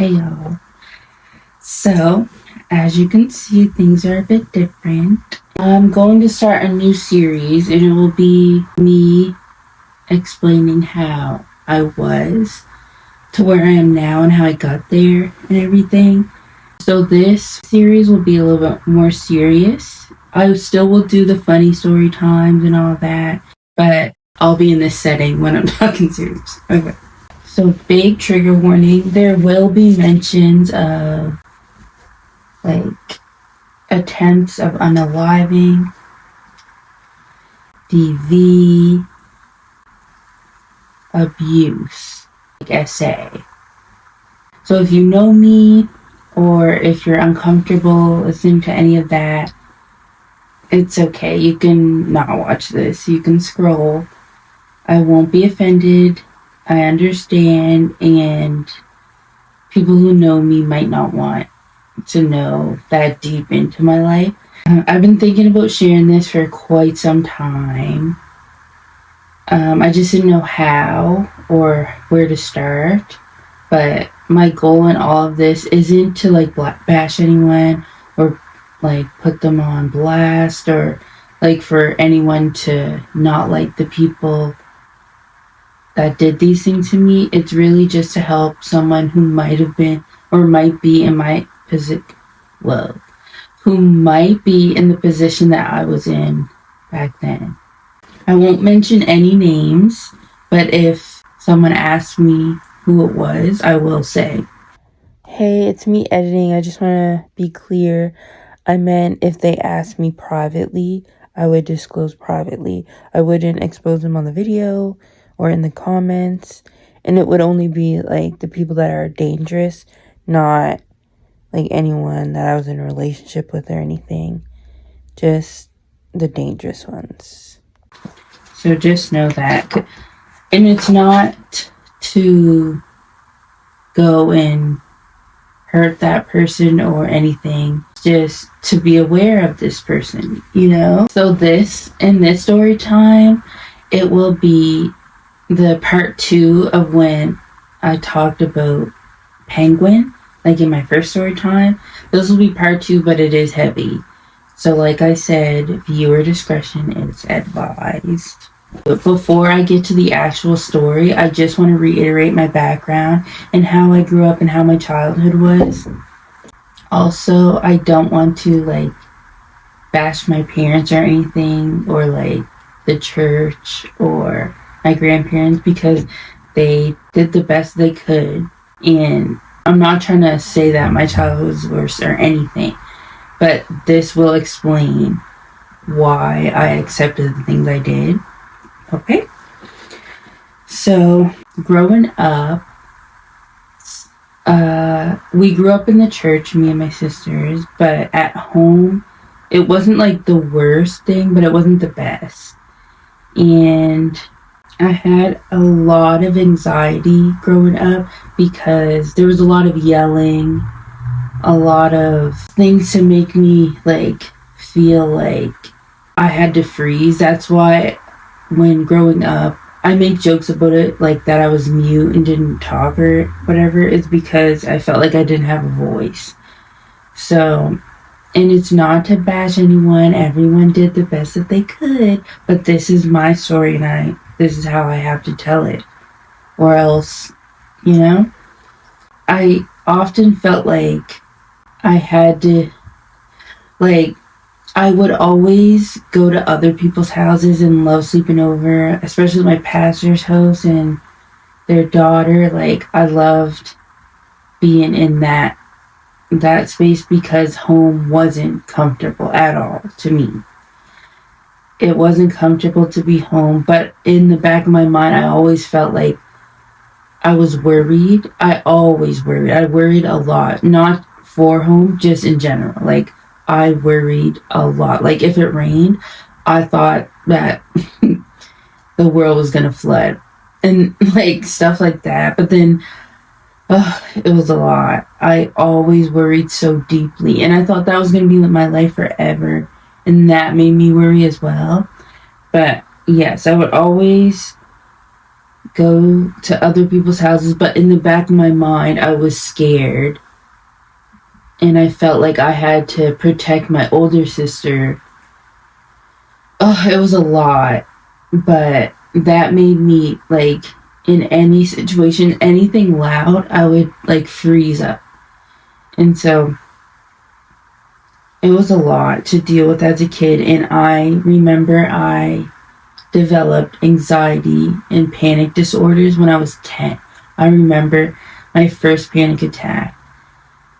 Hey y'all. So, as you can see, things are a bit different. I'm going to start a new series, and it will be me explaining how I was to where I am now and how I got there and everything. So, this series will be a little bit more serious. I still will do the funny story times and all that, but I'll be in this setting when I'm talking serious. Okay. So, big trigger warning, there will be mentions of like attempts of unaliving, DV, abuse, like SA. So if you know me or if you're uncomfortable listening to any of that, it's okay. You can not watch this. You can scroll. I won't be offended. I understand, and people who know me might not want to know that deep into my life. I've been thinking about sharing this for quite some time. I just didn't know how or where to start. But my goal in all of this isn't to like bash anyone or like put them on blast or like for anyone to not like the people that did these things to me. It's really just to help someone who might have been or might be in my position. Whoa. Who might be in the position that I was in back then. I won't mention any names, but if someone asks me who it was, I will say. Hey, it's me editing. I just want to be clear. I meant if they asked me privately, I would disclose privately. I wouldn't expose them on the video or in the comments. And it would only be like the people that are dangerous, not like anyone that I was in a relationship with or anything. Just the dangerous ones. So just know that. And it's not to go and hurt that person or anything. Just to be aware of this person, you know? So in this story time, it will be the part 2 of when I talked about Penguin, like in my first story time. This will be part 2, but it is heavy. So like I said, viewer discretion is advised. But before I get to the actual story, I just want to reiterate my background and how I grew up and how my childhood was. Also, I don't want to like bash my parents or anything, or like the church or my grandparents, because they did the best they could. And I'm not trying to say that my childhood was worse or anything, but this will explain why I accepted the things I did. Okay? So, growing up, we grew up in the church, me and my sisters, but at home, it wasn't like the worst thing, but it wasn't the best. And I had a lot of anxiety growing up because there was a lot of yelling, a lot of things to make me like feel like I had to freeze. That's why when growing up, I make jokes about it, like that I was mute and didn't talk or whatever. It's because I felt like I didn't have a voice. So, and it's not to bash anyone. Everyone did the best that they could, but this is my story and this is how I have to tell it. Or else, you know? I often felt like I had to, like, I would always go to other people's houses and love sleeping over, especially my pastor's house and their daughter. Like, I loved being in that space because home wasn't comfortable at all to me. It wasn't comfortable to be home, but in the back of my mind, I always felt like I was worried. I always worried. I worried a lot, not for home, just in general. Like, I worried a lot. Like, if it rained, I thought that the world was going to flood and like stuff like that. But then it was a lot. I always worried so deeply, and I thought that was going to be my life forever, and that made me worry as well. But yes, I would always go to other people's houses, but in the back of my mind, I was scared. And I felt like I had to protect my older sister. Oh, it was a lot. But that made me, like, in any situation, anything loud, I would, like, freeze up. And so it was a lot to deal with as a kid. And I remember I developed anxiety and panic disorders when I was 10. I remember my first panic attack.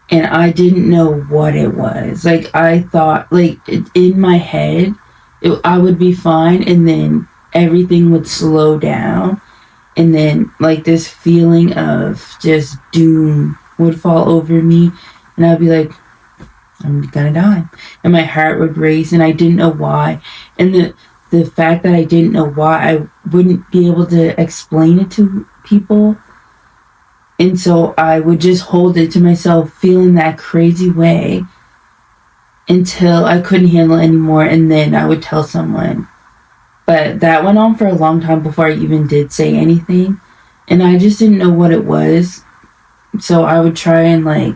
And I didn't know what it was. Like, I thought, like, in my head, I would be fine, and then everything would slow down. And then, like, this feeling of just doom would fall over me. And I'd be like, I'm gonna die. And my heart would race, and I didn't know why. And the fact that I didn't know why, I wouldn't be able to explain it to people. And so I would just hold it to myself, feeling that crazy way until I couldn't handle it anymore, and then I would tell someone. But that went on for a long time before I even did say anything. And I just didn't know what it was. So I would try and, like,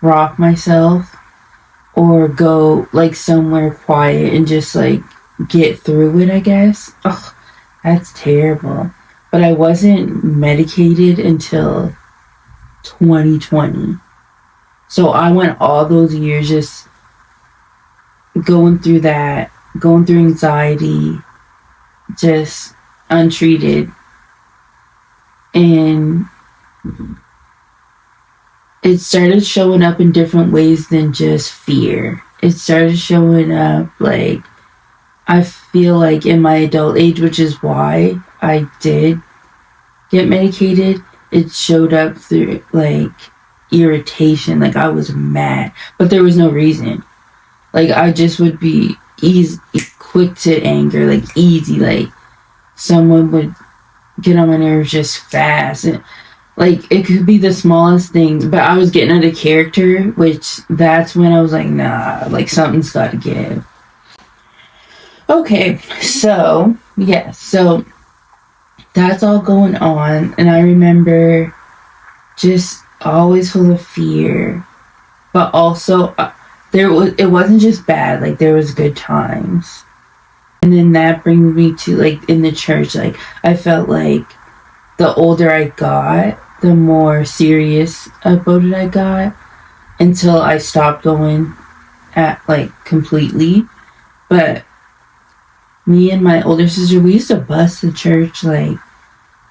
rock myself or go, like, somewhere quiet and just, like, get through it, I guess. Ugh, that's terrible. But I wasn't medicated until 2020. So I went all those years just going through that, going through anxiety, just untreated. And it started showing up in different ways than just fear. It started showing up, like, I feel like in my adult age, which is why I did get medicated, it showed up through, like, irritation. Like, I was mad, but there was no reason. Like, I just would be quick to anger, like, easy. Like, someone would get on my nerves just fast. And, like, it could be the smallest thing, but I was getting out of character, which that's when I was like, nah, like, something's got to give. Okay, so, yeah, so that's all going on. And I remember just always full of fear, but also it wasn't just bad, like, there was good times. And then that brings me to, like, in the church, like, I felt like the older I got, the more serious about it I got, until I stopped going at, like, completely. But me and my older sister, we used to bus to church. Like,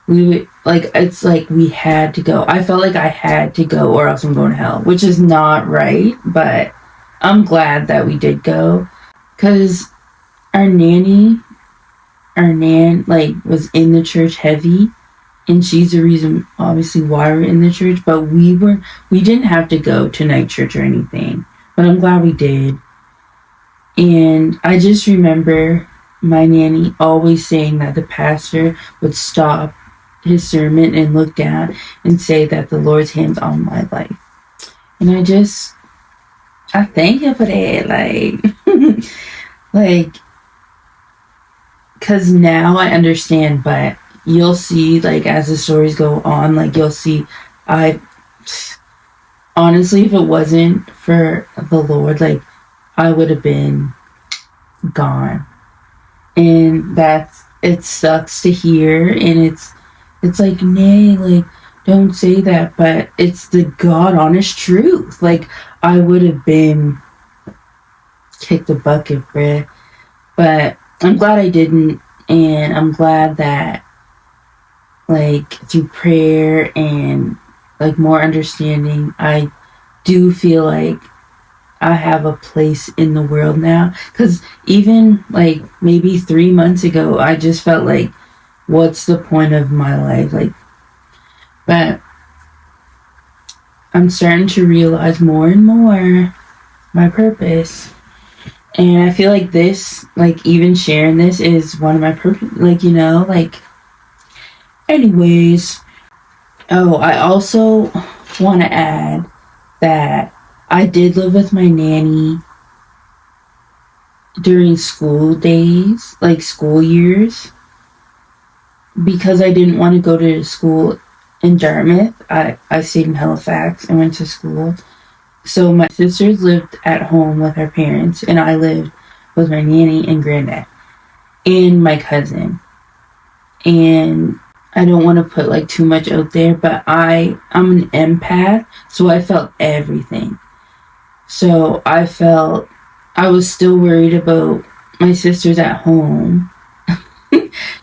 we would, like, it's like we had to go. I felt like I had to go or else I'm going to hell, which is not right, but I'm glad that we did go, because our nan, like, was in the church heavy, and she's the reason, obviously, why we're in the church. But we didn't have to go to night church or anything, but I'm glad we did. And I just remember my nanny always saying that the pastor would stop his sermon and look down and say that the Lord's hand's on my life. And I thank him for that. Like, like, because now I understand, but you'll see, like, as the stories go on, like, you'll see, honestly, if it wasn't for the Lord, like, I would have been gone. And it sucks to hear, and it's like, nay, like, don't say that, but it's the God honest truth. Like, I would have been kicked the bucket, bruh. But I'm glad I didn't, and I'm glad that, like, through prayer and, like, more understanding, I do feel like I have a place in the world now. Because even, like, maybe 3 months ago, I just felt like, what's the point of my life? Like, but I'm starting to realize more and more my purpose. And I feel like this, like, even sharing this is one of my purpose. Like, you know, like, anyways. Oh, I also want to add that I did live with my nanny during school days, like, school years. because I didn't want to go to school in Dartmouth, I stayed in Halifax and went to school. So my sisters lived at home with her parents, and I lived with my nanny and granddad and my cousin. And I don't want to put like too much out there, but I'm an empath, so I felt everything. So I was still worried about my sisters at home.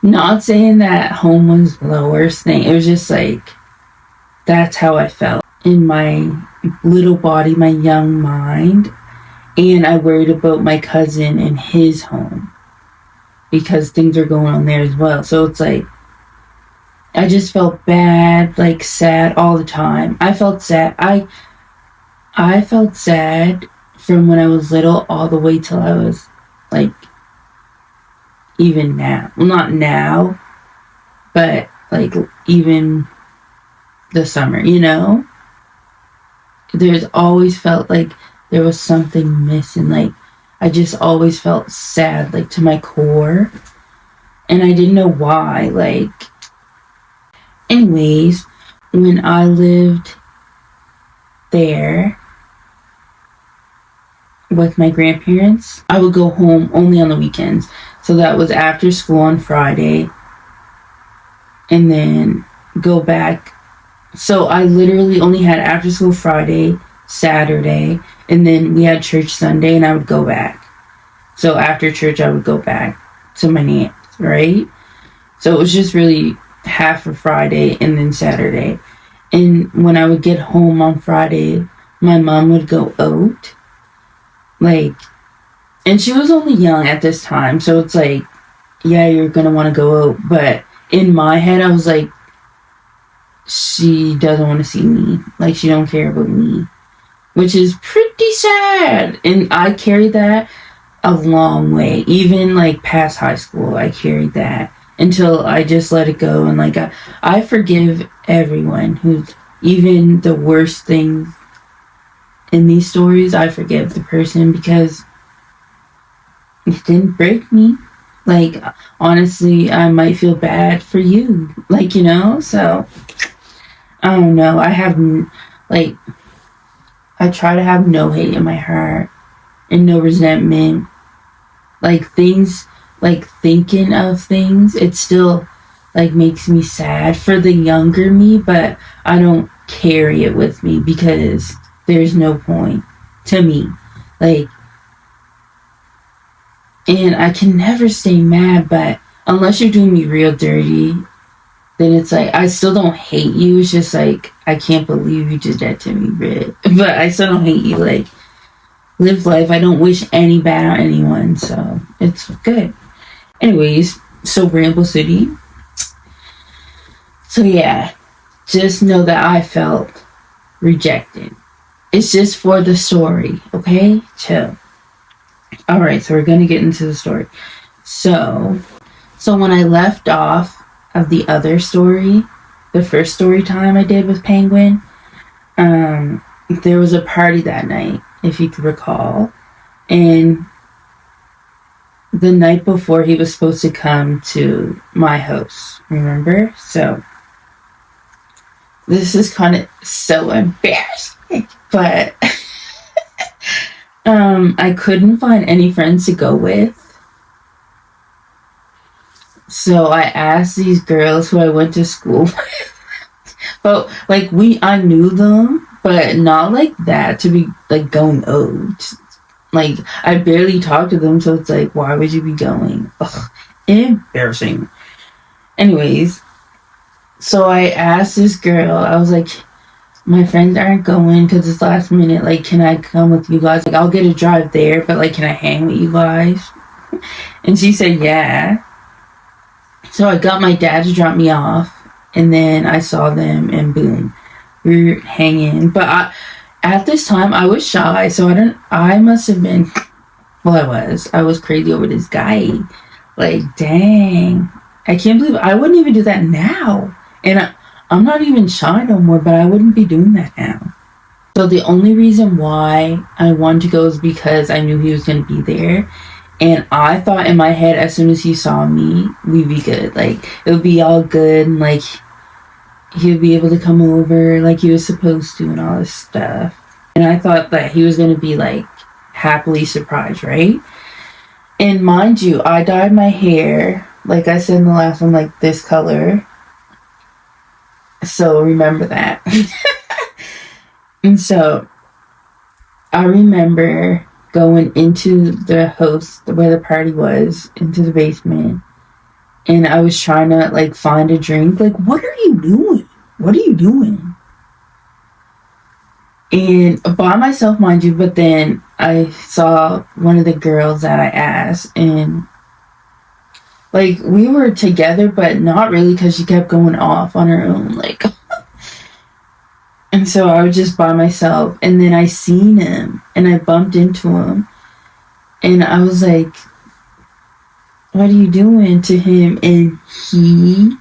Not saying that home was the worst thing. It was just like, that's how I felt in my little body, my young mind. And I worried about my cousin and his home because things are going on there as well. So it's like, I just felt bad, like sad all the time. I felt sad. I felt sad from when I was little all the way till I was like, even now. Well, not now, but like even the summer, you know? There's always felt like there was something missing. Like, I just always felt sad, like to my core. And I didn't know why. Like, anyways, when I lived there with my grandparents, I would go home only on the weekends. So that was after school on Friday, and then go back. So I literally only had after school Friday, Saturday, and then we had church Sunday, and I would go back. So after church, I would go back to my aunt's, right? So it was just really half of Friday and then Saturday. And when I would get home on Friday, my mom would go out. Like, and she was only young at this time, so it's like, yeah, you're gonna want to go out. But in my head, I was like, she doesn't want to see me. Like, she don't care about me. Which is pretty sad. And I carried that a long way. Even, like, past high school, I carried that. Until I just let it go. And, like, I forgive everyone who's, even the worst things in these stories, I forgive the person because it didn't break me. Like, honestly, I might feel bad for you. Like, you know? So, I don't know. I try to have no hate in my heart and no resentment. Like, things, like, thinking of things, it still, like, makes me sad for the younger me, but I don't carry it with me because there's no point to me. Like, and I can never stay mad, but unless you're doing me real dirty, then it's like, I still don't hate you. It's just like, I can't believe you did that to me, but I still don't hate you. Like, live life. I don't wish any bad on anyone, so it's good. Anyways, so Ramble City. So yeah, just know that I felt rejected. It's just for the story, okay? Chill. Alright, so we're gonna get into the story. So when I left off of the other story, the first story time I did with Penguin, there was a party that night, if you could recall, and the night before he was supposed to come to my house, remember? So this is kind of so embarrassing, but I couldn't find any friends to go with. So I asked these girls who I went to school with. But, like, I knew them, but not like that to be, like, going out. Like, I barely talked to them, so it's like, why would you be going? Ugh, embarrassing. Anyways, so I asked this girl, I was like, my friends aren't going because it's last minute. Like, can I come with you guys? Like, I'll get a drive there, but, like, can I hang with you guys? And she said, yeah. So I got my dad to drop me off, and then I saw them, and boom, we were hanging. But at this time, I was shy, so I must have been, well, I was crazy over this guy. Like, dang. I can't believe I wouldn't even do that now. And I'm not even shy no more, but I wouldn't be doing that now. So the only reason why I wanted to go is because I knew he was going to be there. And I thought in my head, as soon as he saw me, we'd be good. Like, it would be all good, and like, he would be able to come over like he was supposed to and all this stuff. And I thought that he was going to be like happily surprised, right? And mind you, I dyed my hair, like I said in the last one, like this color. So remember that. And so I remember going into the host, where the party was, into the basement. And I was trying to like find a drink. Like, what are you doing? What are you doing? And by myself, mind you, but then I saw one of the girls that I asked, and like we were together, but not really, because she kept going off on her own, like. And so I was just by myself, and then I seen him, and I bumped into him, and I was like, "What are you doing?" to him, and he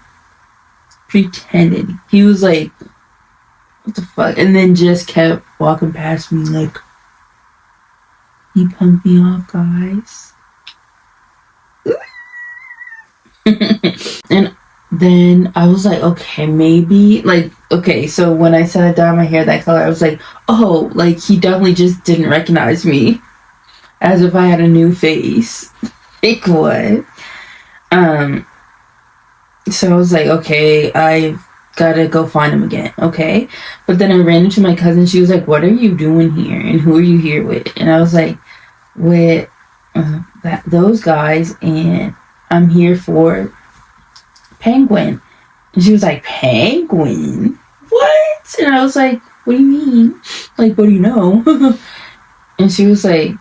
pretended. He was like, "What the fuck?" And then just kept walking past me like, he punked me off, guys. And then I was like, okay, maybe, like, okay, so when I said I dyed my hair that color, I was like, oh, like, he definitely just didn't recognize me. As if I had a new face. Like, what? So I was like, okay, I've gotta go find him again, okay? But then I ran into my cousin. She was like, what are you doing here? And who are you here with? And I was like, with those guys, and I'm here for Penguin. And she was like, Penguin? What? And I was like, what do you mean? Like, what do you know? And she was like,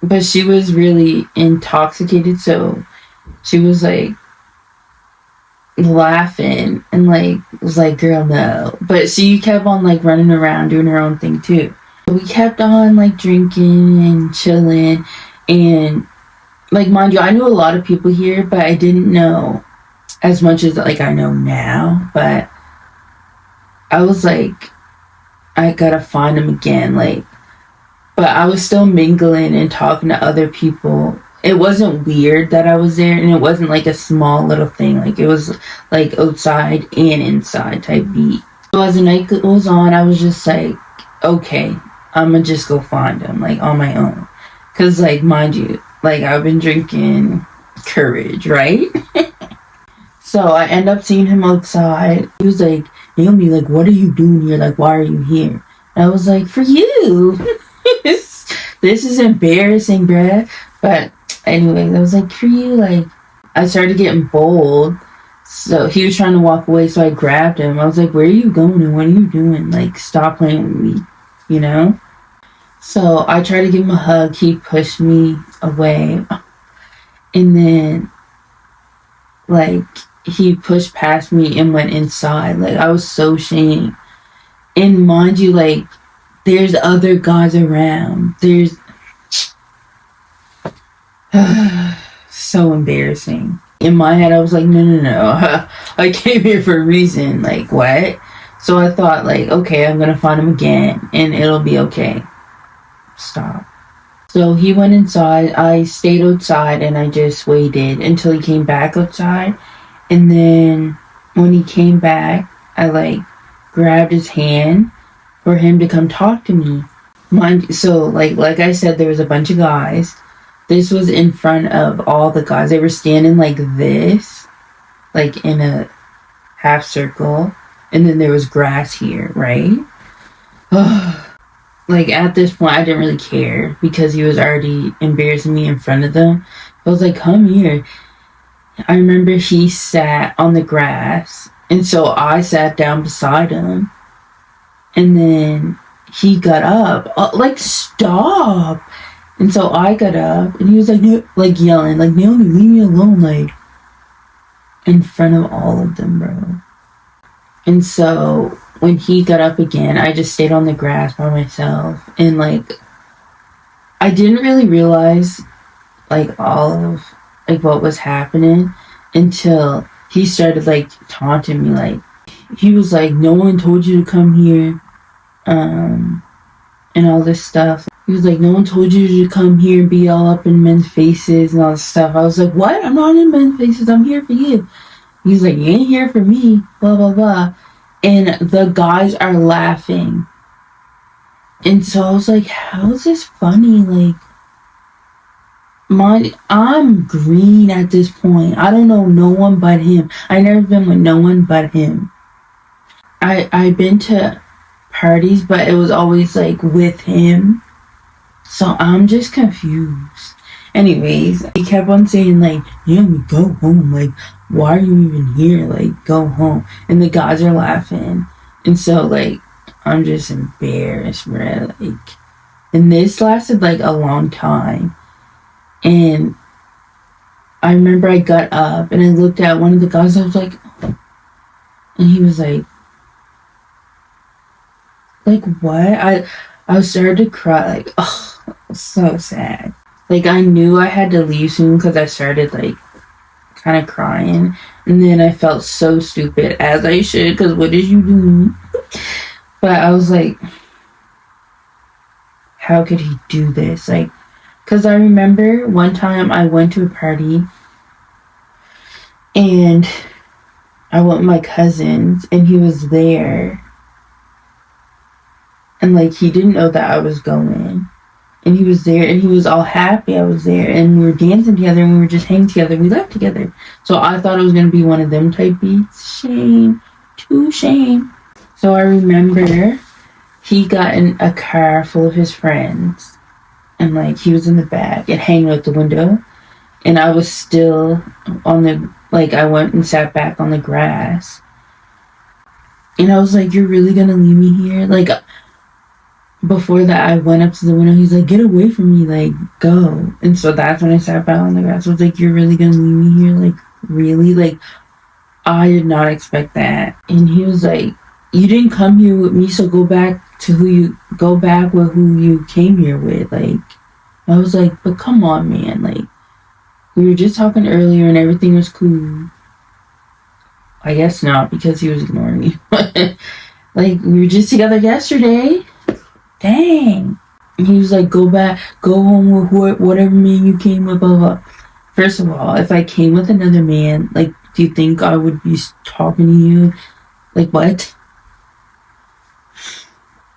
but she was really intoxicated, so she was like laughing and like was like, girl, no. But she kept on like running around doing her own thing too. We kept on like drinking and chilling, and like, mind you, I knew a lot of people here, but I didn't know as much as like I know now. But I was like, I gotta find him again, like. But I was still mingling and talking to other people. It wasn't weird that I was there, and it wasn't like a small little thing. Like, it was like outside and inside type beat. So as the night goes on, I was just like, okay, I'm gonna just go find him, like, on my own. Because, like, mind you, like, I've been drinking Courage, right? So I end up seeing him outside. He was like, Naomi, like, what are you doing here? Like, why are you here? And I was like, for you. This is embarrassing, bruh. But anyways, I was like, for you, like, I started getting bold. So he was trying to walk away, so I grabbed him. I was like, where are you going and what are you doing? Like, stop playing with me, you know? So I tried to give him a hug. He pushed me away. And then, like, he pushed past me and went inside. Like, I was so ashamed. And mind you, like, there's other guys around. There's so embarrassing. In my head, I was like, no. I came here for a reason. Like, what? So I thought, like, okay, I'm gonna find him again, and it'll be okay. Stop. So he went inside. I stayed outside, and I just waited until he came back outside. And then when he came back, I, like, grabbed his hand for him to come talk to me. So, like I said, there was a bunch of guys. This was in front of all the guys. They were standing like this, like in a half circle. And then there was grass here, right? Like, at this point, I didn't really care because he was already embarrassing me in front of them. I was like, come here. I remember he sat on the grass, and so I sat down beside him. And then he got up, like, stop. And so I got up, and he was like, no, like, yelling, like, Naomi, leave me alone, like, in front of all of them, bro. And so when he got up again, I just stayed on the grass by myself. And, like, I didn't really realize, like, all of, like, what was happening until he started, like, taunting me, like, he was like, no one told you to come here, and all this stuff. He was like, no one told you to come here and be all up in men's faces and all this stuff. I was like, what? I'm not in men's faces. I'm here for you. He's like, you ain't here for me. Blah, blah, blah. And the guys are laughing. And so I was like, how is this funny? Like, I'm green at this point. I don't know no one but him. I never been with no one but him. I've been to parties, but it was always like with him. So I'm just confused. Anyways, he kept on saying like, yeah, we go home. Like, why are you even here? Like, go home. And the guys are laughing. And so like, I'm just embarrassed, bro. Like, and this lasted like a long time. And I remember I got up and I looked at one of the guys. I was like, oh. And he was like what? I started to cry. Like, oh, so sad. Like, I knew I had to leave soon because I started like kind of crying, and then I felt so stupid, as I should, because what did you do? But I was like, how could he do this? Like, because I remember one time I went to a party and I went with my cousins and he was there. And like, he didn't know that I was going. And he was there and he was all happy I was there. And we were dancing together and we were just hanging together. We left together. So I thought it was going to be one of them type beats. Shame. Too shame. So I remember he got in a car full of his friends. And like, he was in the back and hanging out the window. And I was still on the, like, I went and sat back on the grass. And I was like, you're really going to leave me here? Like, before that, I went up to the window. He's like, get away from me, like, go. And so that's when I sat back on the grass. I was like, you're really gonna leave me here? Like, really? Like, I did not expect that. And he was like, you didn't come here with me, so go back with who you came here with. Like, I was like, but come on, man. Like, we were just talking earlier and everything was cool. I guess not, because he was ignoring me. Like, we were just together yesterday. Dang. And he was like, go home with whatever man you came with, blah, blah. First of all, if I came with another man, like, do you think I would be talking to you? Like, what?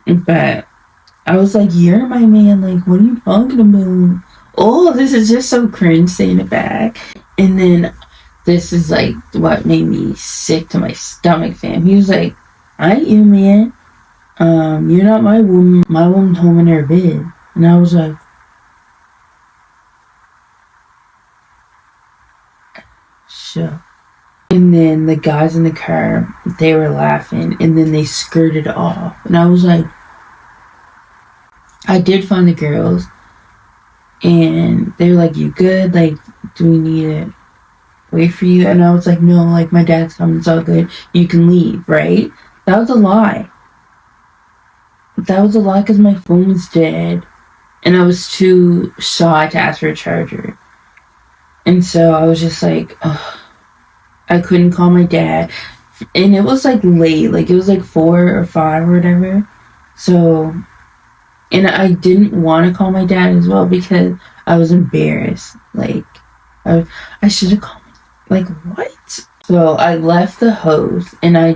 But I was like, you're my man. Like, what are you talking about? Oh, this is just so cringe saying it back. And then this is like what made me sick to my stomach, fam. He was like, I ain't you, man. You're not my woman. My woman's home in her bed. And I was like, sure. And then the guys in the car, they were laughing, and then they skirted off. And I was like, I did find the girls, and they were like, you good? Like, do we need to wait for you? And I was like, no, like, my dad's coming, it's all good. You can leave, right? That was a lie. That was a lie because my phone was dead, and I was too shy to ask for a charger. And so I was just like, ugh. I couldn't call my dad. And it was like late, like it was like 4 or 5 or whatever. So, and I didn't want to call my dad as well because I was embarrassed. Like, I should have called, like, what? So I left the house and I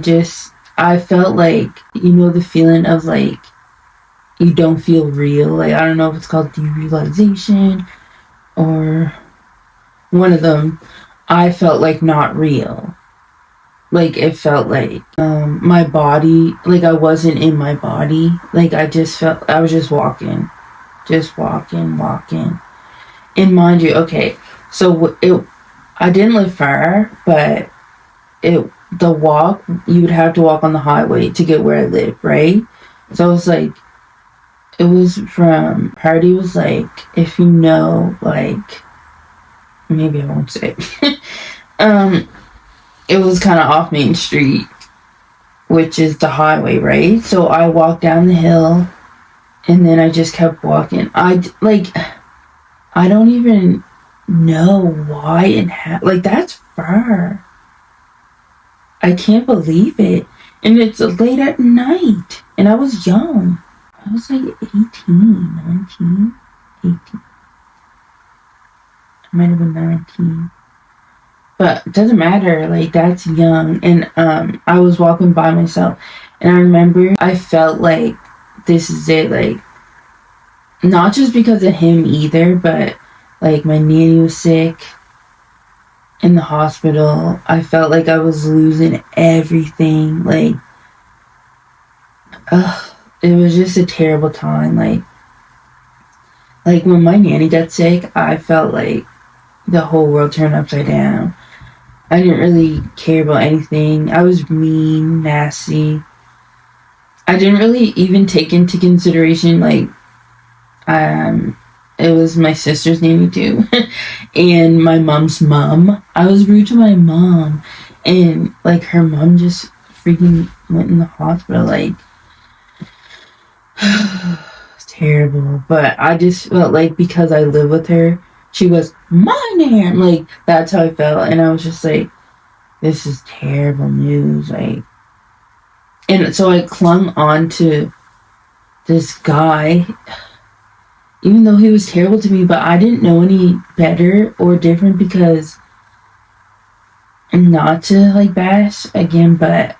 felt like, you know, the feeling of like, you don't feel real. Like, I don't know if it's called derealization or one of them. I felt like not real. Like, it felt like my body, like I wasn't in my body. Like, I was just walking. And mind you, okay, so I didn't live far, but the walk, you would have to walk on the highway to get where I live, right? So it was like, it was from, Hardy was like, if you know, like, maybe I won't say. It was kind of off Main Street, which is the highway, right? So I walked down the hill, and then I just kept walking. I don't even know why and how. Like, that's far. I can't believe it. And it's late at night, and I was young. I was like 18, 19, 18. I might have been 19. But it doesn't matter, like that's young. And I was walking by myself and I remember I felt like this is it, like not just because of him either, but like my nanny was sick in the hospital. I felt like I was losing everything. Like, it was just a terrible time. Like when my nanny got sick, I felt like the whole world turned upside down. I didn't really care about anything. I was mean, nasty. I didn't really even take into consideration like it was my sister's nanny too, and my mom's mom. I was rude to my mom, and like her mom just freaking went in the hospital. Like, it's terrible. But I just felt like because I live with her, she was my nan. Like that's how I felt, and I was just like, this is terrible news. Like, and so I clung on to this guy even though he was terrible to me, but I didn't know any better or different because not to like bash again, but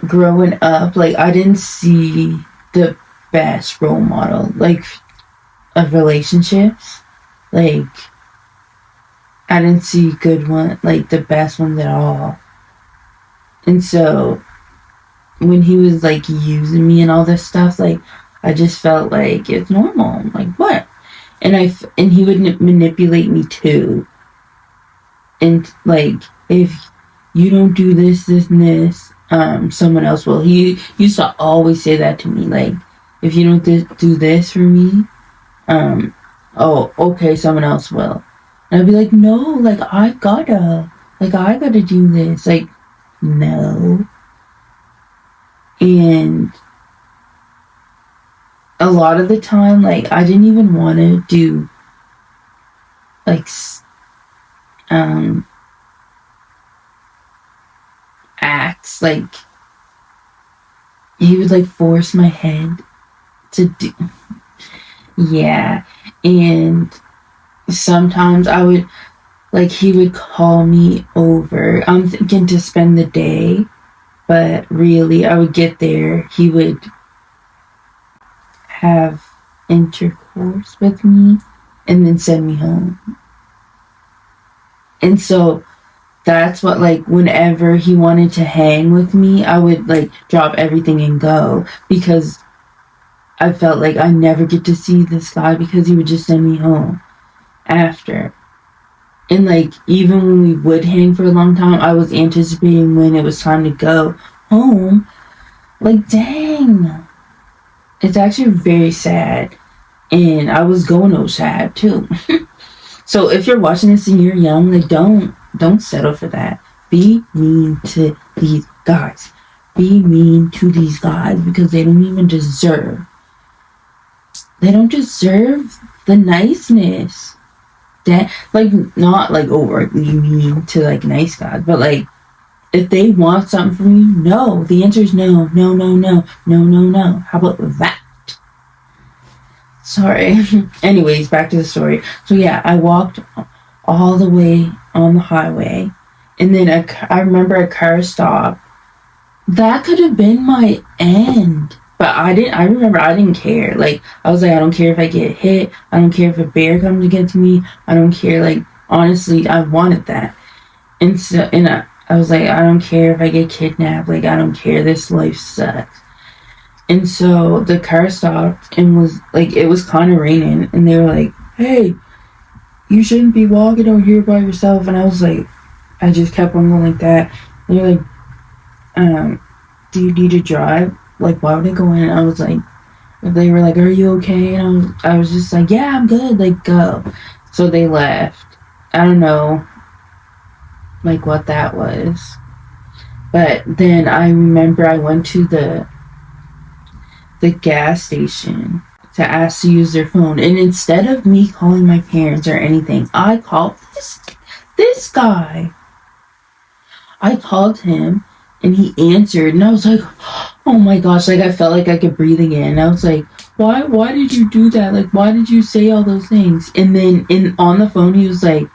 growing up, like I didn't see the best role model like of relationships. Like I didn't see good one, like the best ones at all. And so when he was like using me and all this stuff, like I just felt like it's normal. Like what? And he would manipulate me too. And like if you don't do this, this, and this, someone else will. He used to always say that to me. Like if you don't do this for me, oh okay, someone else will. And I'd be like, no, like I gotta do this. Like no. And a lot of the time, like, I didn't even want to do, like, acts. Like, he would, like, force my head to do, yeah. And sometimes I would, like, he would call me over. I'm thinking to spend the day, but really, I would get there. He would have intercourse with me and then send me home. And so that's what, like, whenever he wanted to hang with me, I would like drop everything and go because I felt like I never get to see this guy because he would just send me home after. And like even when we would hang for a long time, I was anticipating when it was time to go home. Like dang. It's actually very sad. And I was going sad too. So if you're watching this and you're young, like don't settle for that. Be mean to these guys. Be mean to these guys because they don't even deserve. They don't deserve the niceness. That like not like overtly mean to like nice guys, but like if they want something from you, no. The answer is no, no, no, no, no, no, no. How about that? Sorry. Anyways, back to the story. So yeah, I walked all the way on the highway, and then I remember a car stopped. That could have been my end, but I didn't. I remember I didn't care. Like I was like, I don't care if I get hit. I don't care if a bear comes against me. I don't care. Like honestly, I wanted that, and so I was like, I don't care if I get kidnapped. Like, I don't care. This life sucks. And so the car stopped and was like, it was kind of raining. And they were like, hey, you shouldn't be walking out here by yourself. And I was like, I just kept on going like that. And they were like, do you need to drive? Like, why would I go in? And I was like, they were like, are you okay? And I was just like, yeah, I'm good. Like, go. So they left. I don't know like what that was, but then I remember I went to the gas station to ask to use their phone, and instead of me calling my parents or anything, I called this guy. I called him, And he answered, and I was like, oh my gosh, like I felt like I could breathe again. And I was like, why did you do that? Like, why did you say all those things? And then on the phone, he was like,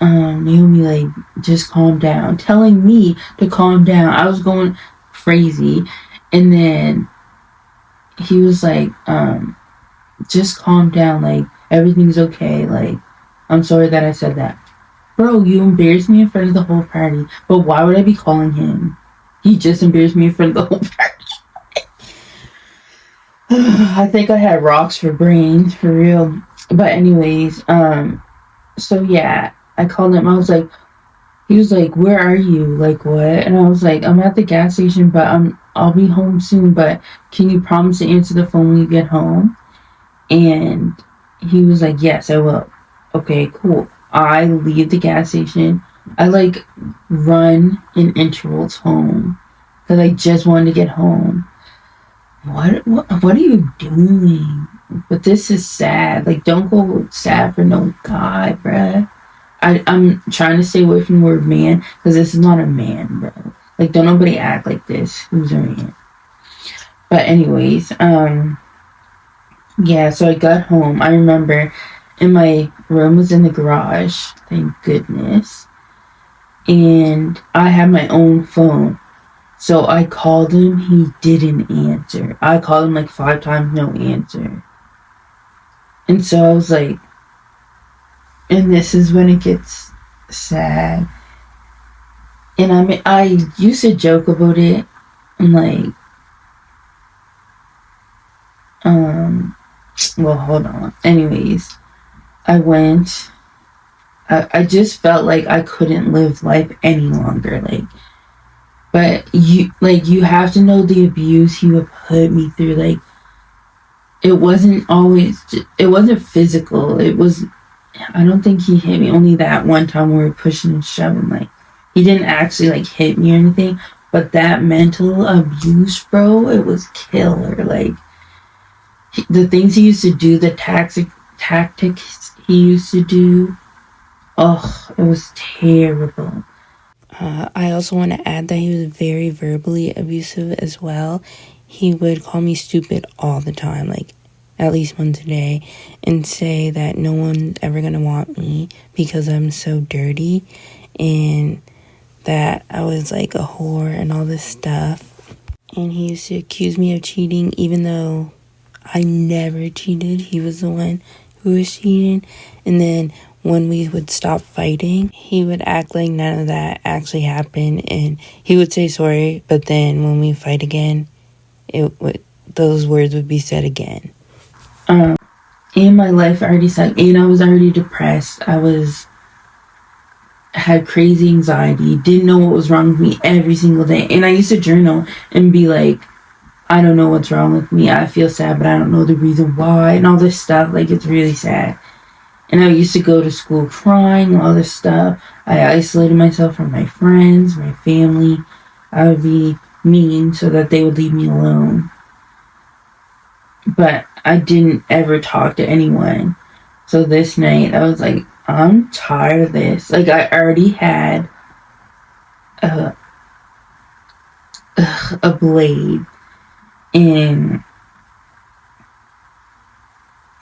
Naomi, like, just calm down, telling me to calm down. I was going crazy. And then he was like, just calm down, like, everything's okay, like, I'm sorry that I said that. Bro, you embarrassed me in front of the whole party, but why would I be calling him? He just embarrassed me in front of the whole party. I think I had rocks for brains, for real. But anyways, so yeah, I called him. I was like, he was like, where are you? Like, what? And I was like, I'm at the gas station, but I'll be home soon, but can you promise to answer the phone when you get home? And he was like, yes, I will. Okay, cool. I leave the gas station. I like run in intervals home because I just wanted to get home. What are you doing? But this is sad. Like, don't go sad for no guy, bruh. I'm trying to stay away from the word man because this is not a man, bro. Like, don't nobody act like this. Who's a man? But anyways, yeah, so I got home. I remember, and my room was in the garage, thank goodness. And I had my own phone. So I called him, he didn't answer. I called him like 5 times, no answer. And so I was like, and this is when it gets sad. And I used to joke about it. I'm like, well, hold on. Anyways, I just felt like I couldn't live life any longer. Like, but you have to know the abuse he would put me through. Like, it wasn't physical. I don't think he hit me. Only that one time we were pushing and shoving. Like, he didn't actually like hit me or anything. But that mental abuse, bro, it was killer. Like, the things he used to do, the tactics he used to do, oh, it was terrible. I also want to add that he was very verbally abusive as well. He would call me stupid all the time, like at least once a day, and say that no one's ever going to want me because I'm so dirty and that I was like a whore and all this stuff. And he used to accuse me of cheating even though I never cheated. He was the one who was cheating. And then when we would stop fighting, he would act like none of that actually happened, and he would say sorry, but then when we fight again, those words would be said again. And my life already sucked, and I was already depressed. Had crazy anxiety, didn't know what was wrong with me every single day. And I used to journal and be like, I don't know what's wrong with me. I feel sad, but I don't know the reason why, and all this stuff. Like, it's really sad. And I used to go to school crying, all this stuff. I isolated myself from my friends, my family. I would be mean so that they would leave me alone. But I didn't ever talk to anyone. So this night, I was like, I'm tired of this. Like, I already had a blade. And,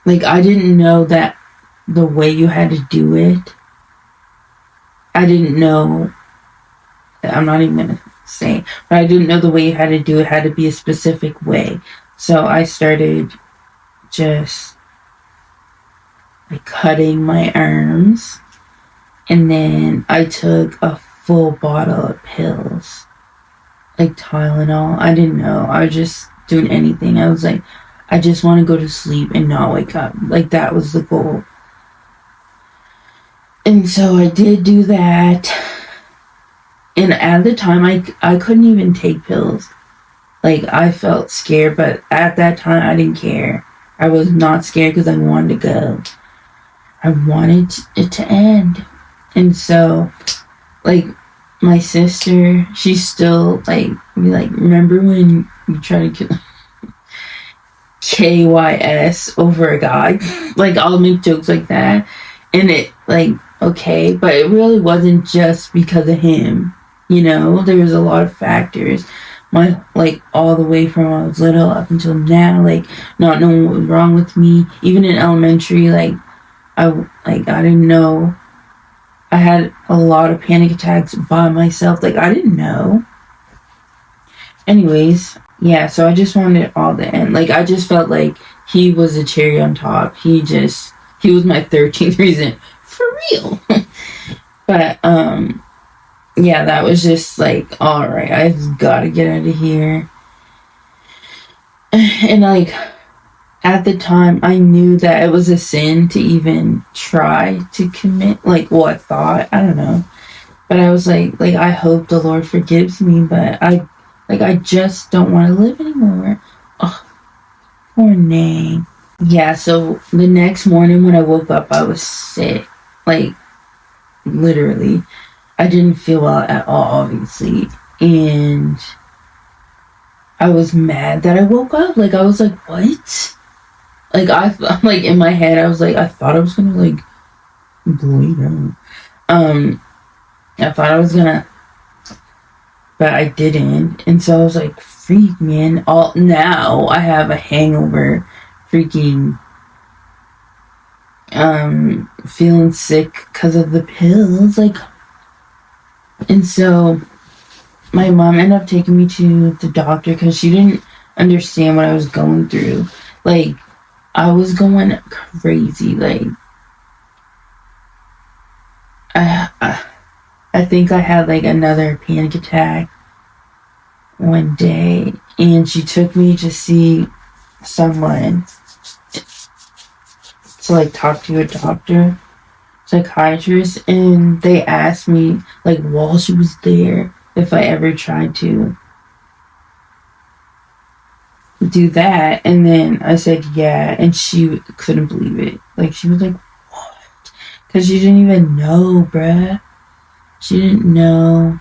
like, I didn't know that the way you had to do it. I didn't know. I'm not even going to say. But I didn't know the way you had to do it had to be a specific way. So I started just like cutting my arms. And then I took a full bottle of pills. Like Tylenol. I didn't know. I was just doing anything. I was like, I just want to go to sleep and not wake up. Like, that was the goal. And so I did do that. And at the time, I couldn't even take pills. Like, I felt scared, but at that time, I didn't care. I was not scared because I wanted to go. I wanted it to end. And so, like, my sister, she's still, like, be like, remember when you tried to kill KYS over a guy? Like, I'll make jokes like that. And it, like, okay, but it really wasn't just because of him. There was a lot of factors. My, like, all the way from when I was little up until now, like, not knowing what was wrong with me. Even in elementary, like, I didn't know. I had a lot of panic attacks by myself. Like, I didn't know. Anyways, yeah, so I just wanted it all to end. Like, I just felt like he was a cherry on top. He was my 13th reason. For real. But, yeah, that was just like, alright, I just gotta get out of here. And, like, at the time, I knew that it was a sin to even try to commit, like, I thought, I don't know. But I was like, I hope the Lord forgives me, but I just don't want to live anymore. Oh, poor Nang. Yeah, so the next morning when I woke up, I was sick. Like, literally. I didn't feel well at all, obviously. And I was mad that I woke up. Like, I was like, what? Like, like, in my head, I was like, I thought I was gonna, like, bleed out. I thought I was gonna, but I didn't. And so I was like, freak, man. Now I have a hangover. Freaking, feeling sick because of the pills. Like, and so my mom ended up taking me to the doctor because she didn't understand what I was going through. Like, I was going crazy. Like, I think I had, like, another panic attack one day, and she took me to see someone to, like, talk to a doctor, psychiatrist, and they asked me, like, while she was there, if I ever tried to do that. And then I said yeah, and she couldn't believe it. Like, she was like, what? Because she didn't even know, bruh. She didn't know.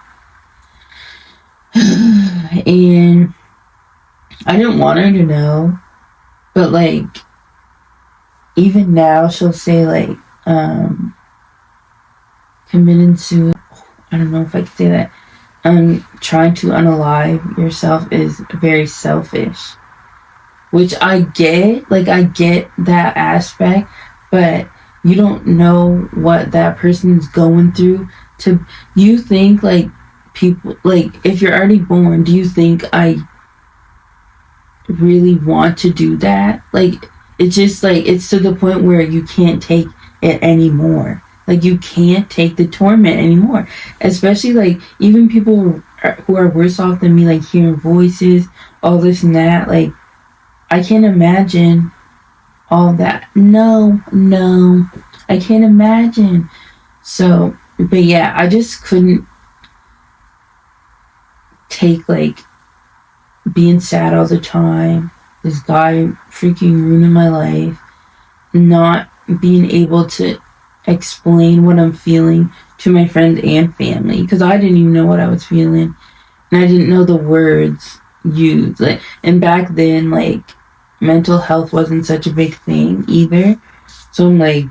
And I didn't want her to know, but, like, even now she'll say, like, committing suicide. I don't know if I can say that. Trying to unalive yourself is very selfish, which I get. Like, I get that aspect, but you don't know what that person's going through. You think, like, people, like, if you're already born, do you think I really want to do that? Like, it's just, like, it's to the point where you can't take it anymore. Like, you can't take the torment anymore. Especially, like, even people who are worse off than me, like, hearing voices, all this and that. Like, I can't imagine all that. No, I can't imagine. So, but yeah, I just couldn't take, like, being sad all the time, this guy freaking ruining my life, not being able to explain what I'm feeling to my friends and family, because I didn't even know what I was feeling, and I didn't know the words used. Like, and back then, like, mental health wasn't such a big thing either. So I'm like,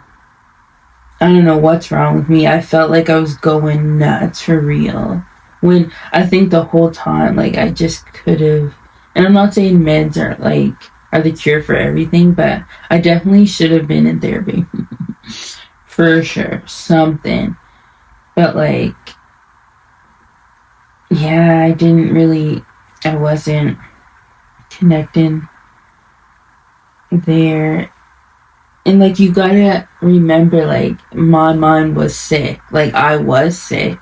I don't know what's wrong with me. I felt like I was going nuts for real, when I think the whole time, like, I just could have. And I'm not saying meds are the cure for everything, but I definitely should have been in therapy. For sure. Something. But, like, yeah, I wasn't connecting there. And, like, you gotta remember, like, my mind was sick. Like, I was sick.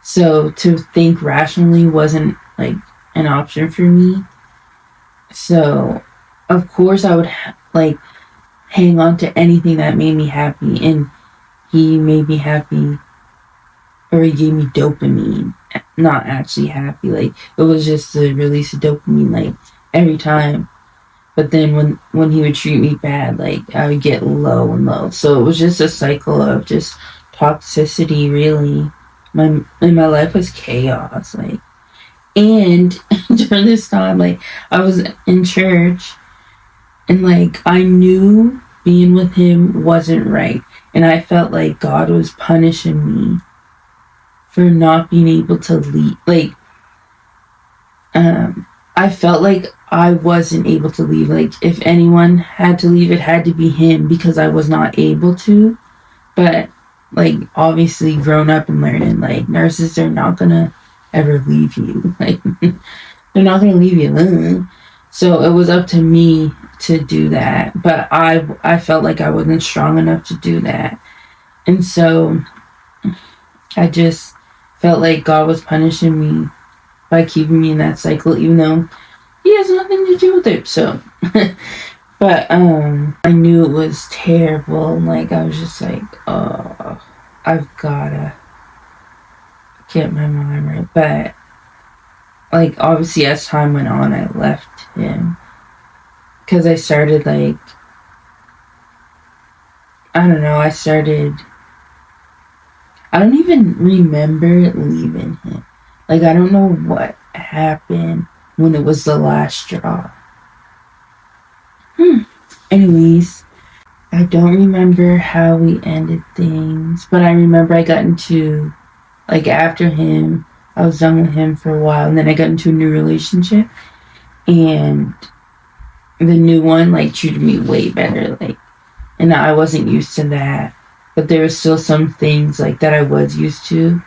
So to think rationally wasn't, like, an option for me. So, of course, I would, like, hang on to anything that made me happy. And he made me happy, or he gave me dopamine. Not actually happy. Like, it was just the release of dopamine, like, every time. But then when he would treat me bad, like, I would get low and low. So it was just a cycle of just toxicity, really. My life was chaos, like. And during this time, like, I was in church, and, like, I knew being with him wasn't right. And I felt like God was punishing me for not being able to leave. Like, I felt like I wasn't able to leave. Like, if anyone had to leave, it had to be him because I was not able to. But, like, obviously, grown up and learning, like, nurses are not gonna ever leave you. Like, they're not gonna leave you. So it was up to me to do that. But I felt like I wasn't strong enough to do that. And so I just felt like God was punishing me by keeping me in that cycle, even though he has nothing to do with it. So, but I knew it was terrible. And like, I was just like, oh, I've gotta get my mind right. But like, obviously, as time went on, I left him because I started like, I don't know. I don't even remember leaving him. Like, I don't know what happened when it was the last straw. Anyways, I don't remember how we ended things, but I remember I got into, like, after him, I was done with him for a while, and then I got into a new relationship, and the new one, like, treated me way better, like, and I wasn't used to that, but there were still some things, like, that I was used to.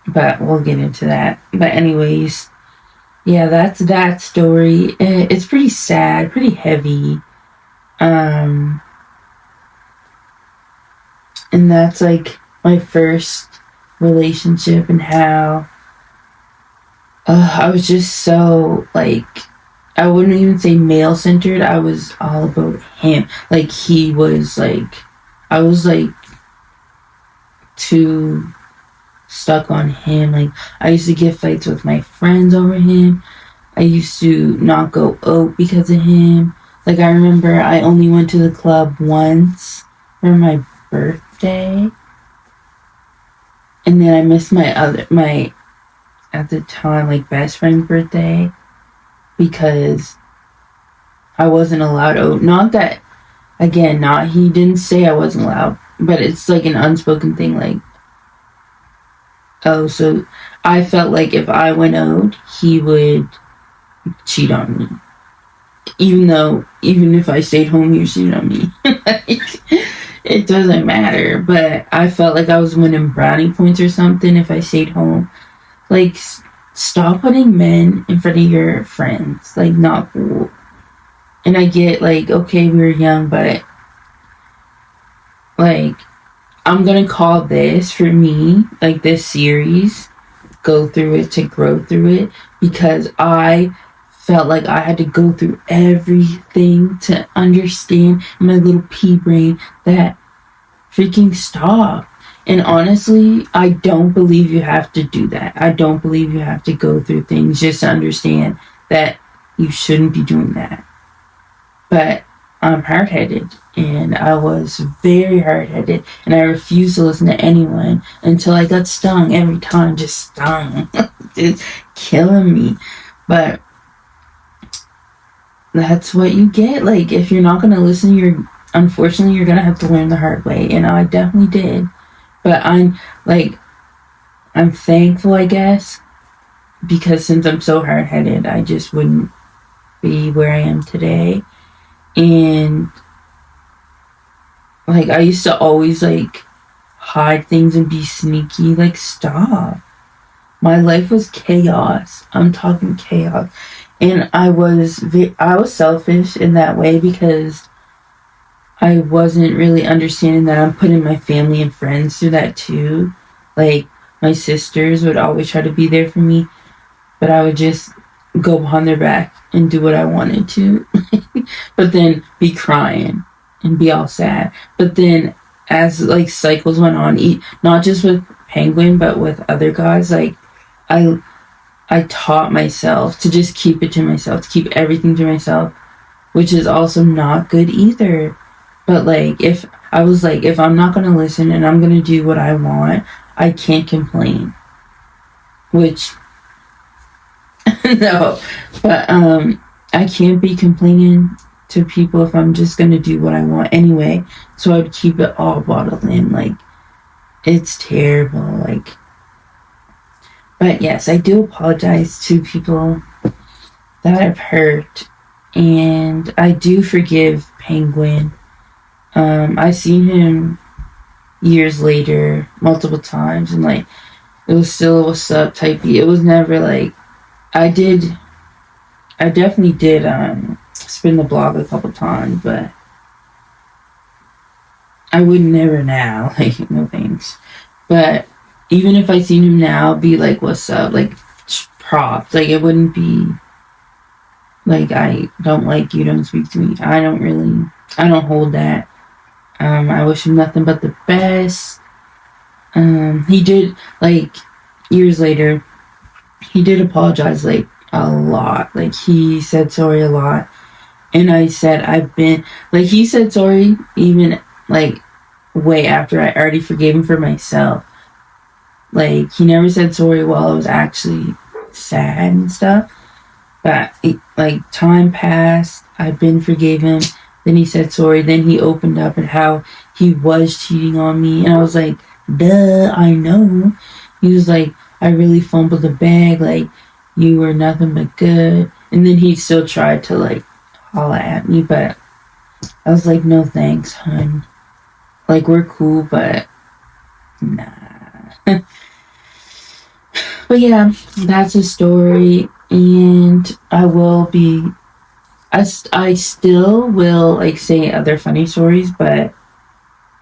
But we'll get into that. But anyways, yeah, that's that story. It's pretty sad, pretty heavy. And that's like my first relationship and how I was just so like, I wouldn't even say male centered. I was all about him. Like he was like, I was like too stuck on him. Like I used to get fights with my friends over him. I used to not go out because of him. Like I remember I only went to the club once for my birthday, and then I missed my at the time like best friend's birthday because I wasn't allowed out. Not that, again, not he didn't say I wasn't allowed, but it's like an unspoken thing. Like, oh, so I felt like if I went out, he would cheat on me. Even if I stayed home, he would cheat on me. Like, it doesn't matter. But I felt like I was winning brownie points or something if I stayed home. Like, stop putting men in front of your friends. Like, not cool. And I get, like, okay, we were young, but, like, I'm gonna call this, for me, like, this series, go through it to grow through it, because I felt like I had to go through everything to understand in my little pea brain that freaking stop. And honestly, I don't believe you have to do that. I don't believe you have to go through things just to understand that you shouldn't be doing that. But I'm hard-headed, and I was very hard-headed, and I refused to listen to anyone until I got stung every time, just stung. It's killing me. But that's what you get. Like, if you're not going to listen, unfortunately, you're going to have to learn the hard way, and I definitely did. But I'm thankful, I guess, because since I'm so hard-headed, I just wouldn't be where I am today. And like I used to always like hide things and be sneaky. Like, stop. My life was chaos. I'm talking chaos. And I was selfish in that way because I wasn't really understanding that I'm putting my family and friends through that too. Like, my sisters would always try to be there for me, but I would just go behind their back and do what I wanted to. But then be crying and be all sad. But then as like cycles went on, not just with Penguin, but with other guys, like I taught myself to just keep it to myself, to keep everything to myself, which is also not good either. But like, if I'm not going to listen and I'm going to do what I want, I can't complain. Which, no, but I can't be complaining to people if I'm just going to do what I want anyway. So I'd keep it all bottled in. Like, it's terrible. Like, But yes, I do apologize to people that I've hurt, and I do forgive Penguin. I've seen him years later, multiple times, and like it was still a what's up type. It was never like I definitely did spin the block a couple times, but I would never now. Like no thanks. But even if I seen him now, be like, "What's up?" Like props. Like it wouldn't be like I don't like you. Don't speak to me. I don't hold that. I wish him nothing but the best. He did like years later. He did apologize like a lot. Like he said sorry a lot, and I said I've been like he said sorry even like way after I already forgave him for myself. Like he never said sorry while I was actually sad and stuff. But like time passed, I've been forgave him. Then he said sorry. Then he opened up at how he was cheating on me, and I was like, "Duh, I know." He was like, "I really fumbled the bag. Like you were nothing but good." And then he still tried to like holla at me, but I was like, "No thanks, hun. Like we're cool, but nah." But yeah, that's a story, and I still will like say other funny stories, but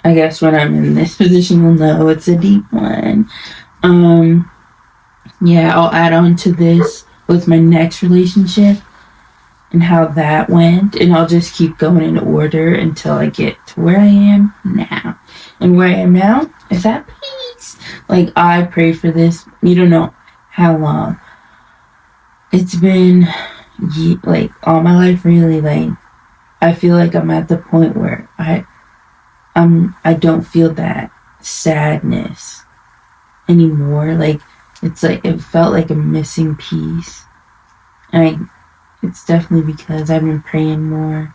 I guess when I'm in this position, we'll know it's a deep one. Yeah, I'll add on to this with my next relationship and how that went, and I'll just keep going in order until I get to where I am now. And where I am now is at peace. Like I prayed for this. You don't know how long. It's been like all my life, really. Like I feel like I'm at the point where I don't feel that sadness anymore. Like it's like it felt like a missing piece. And it's definitely because I've been praying more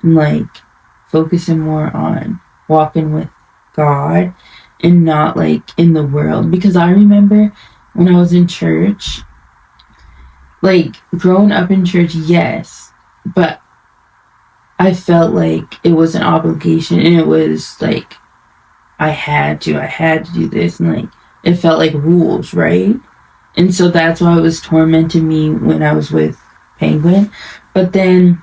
and like focusing more on walking with God and not like in the world. Because I remember when I was in church, like growing up in church, yes, but I felt like it was an obligation, and it was like I had to do this, and like it felt like rules, right? And so that's why it was tormenting me when I was with Penguin. But then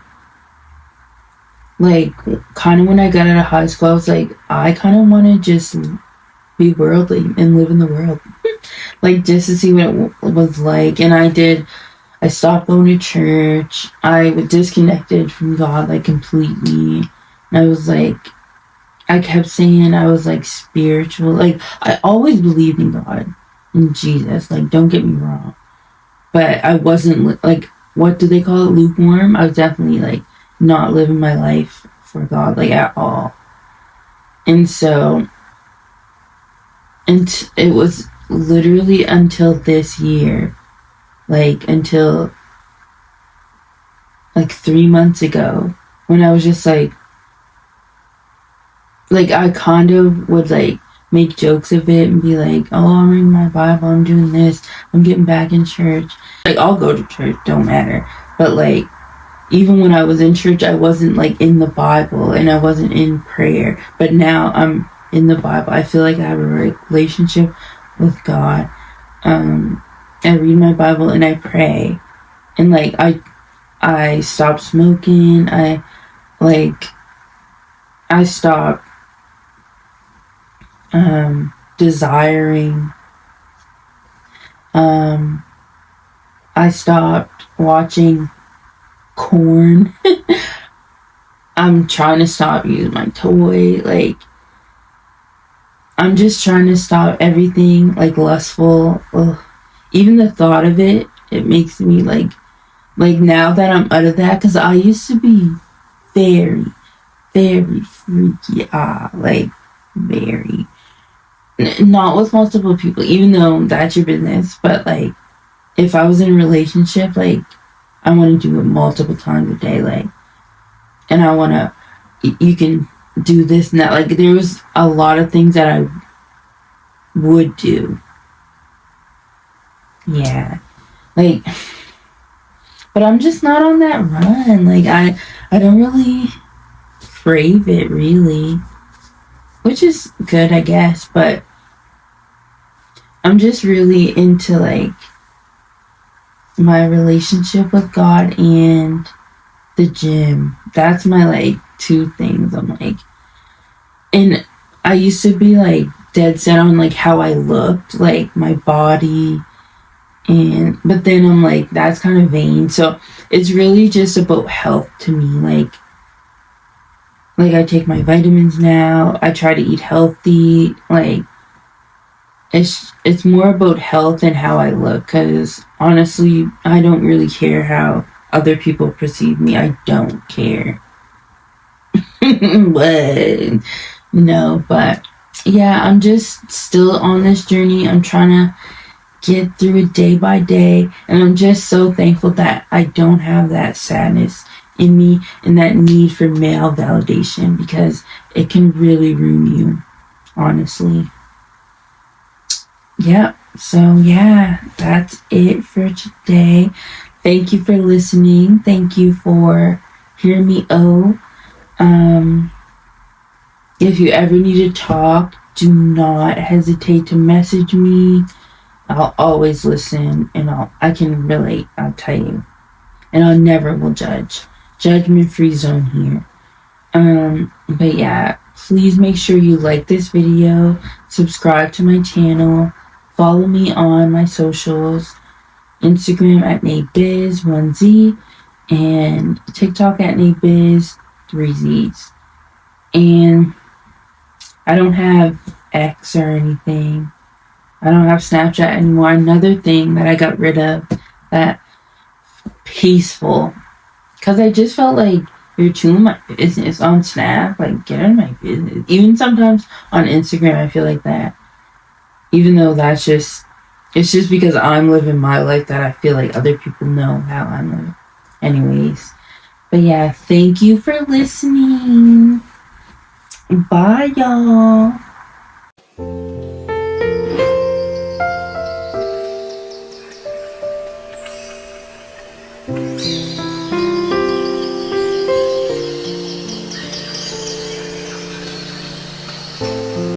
like kind of when I got out of high school, I was like, I kind of want to just be worldly and live in the world. Like just to see what it was like. And I stopped going to church. I was disconnected from God like completely. And I was like, I kept saying I was like spiritual. Like I always believed in God and Jesus. Like don't get me wrong. But I wasn't like, what do they call it? Lukewarm? I was definitely like not living my life for God like at all. And so, and it was literally until this year, like until like 3 months ago, when I was just like I kind of would like make jokes of it and be like, oh, I'm reading my Bible, I'm doing this, I'm getting back in church. Like I'll go to church, don't matter. But like even when I was in church, I wasn't like in the Bible and I wasn't in prayer. But now I'm in the Bible. I feel like I have a relationship with God. I read my Bible and I pray. And like I stopped smoking. I stopped desiring. I stopped watching corn. I'm trying to stop using my toy. Like I'm just trying to stop everything like lustful. Ugh. Even the thought of it makes me like now that I'm out of that, because I used to be very, very freaky. Like very. Not with multiple people, even though that's your business, but like if I was in a relationship, like I want to do it multiple times a day, like, and I want to, you can do this and that. Like there was a lot of things that I would do. Yeah. Like, but I'm just not on that run. Like, I don't really crave it, really. Which is good, I guess. But I'm just really into, like, my relationship with God and the gym. That's my, like, two things. I'm like, and I used to be, like, dead set on, like, how I looked, like, my body. And, but then I'm like, that's kind of vain. So it's really just about health to me. Like I take my vitamins now. I try to eat healthy. Like, it's more about health and how I look, because honestly I don't really care how other people perceive me. I don't care. But no, but yeah, I'm just still on this journey. I'm trying to get through it day by day, and I'm just so thankful that I don't have that sadness in me and that need for male validation, because it can really ruin you, honestly. Yep. So yeah, that's it for today. Thank you for listening. Thank you for hearing me. If you ever need to talk, do not hesitate to message me. I'll always listen, and I can relate, I'll tell you. And I never will judge. Judgment free zone here. But yeah, please make sure you like this video, subscribe to my channel, follow me on my socials, Instagram at NateBiz1Z, and TikTok at NateBiz 3Zs. And I don't have X or anything. I don't have Snapchat anymore. Another thing that I got rid of, that peaceful, because I just felt like you're too in my business on Snap. Like, get in my business. Even sometimes on Instagram, I feel like that. Even though it's just because I'm living my life that I feel like other people know how I'm living. Anyways, but yeah, thank you for listening. Bye, y'all.